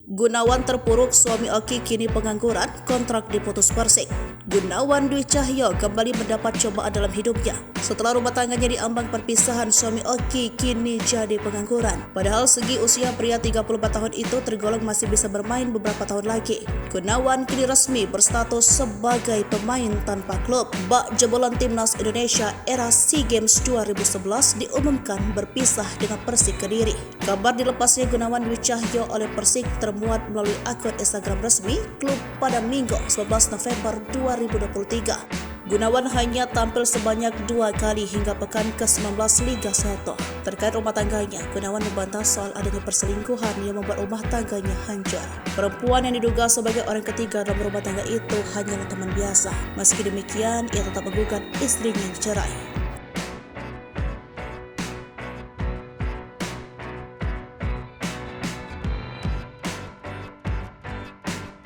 Gunawan terpuruk, suami Oki kini pengangguran, kontrak diputus Persik. Gunawan Dwi Cahyo kembali mendapat cobaan dalam hidupnya. Setelah rumah tangganya diambang perpisahan, suami Oki kini jadi pengangguran. Padahal segi usia pria 34 tahun itu tergolong masih bisa bermain beberapa tahun lagi. Gunawan kini resmi berstatus sebagai pemain tanpa klub. Bak jebolan timnas Indonesia era SEA Games 2011 diumumkan berpisah dengan Persik Kediri. Kabar dilepasnya Gunawan Dwi Cahyo oleh Persik termuat melalui akun Instagram resmi klub pada Minggu 11 November 2023. Gunawan hanya tampil sebanyak 2 kali hingga pekan ke-19 Liga 1. Terkait rumah tangganya, Gunawan membantah soal adanya perselingkuhan yang membuat rumah tangganya hancur. Perempuan yang diduga sebagai orang ketiga dalam rumah tangga itu hanyalah teman biasa. Meski demikian, ia tetap menggugat istrinya yang cerai.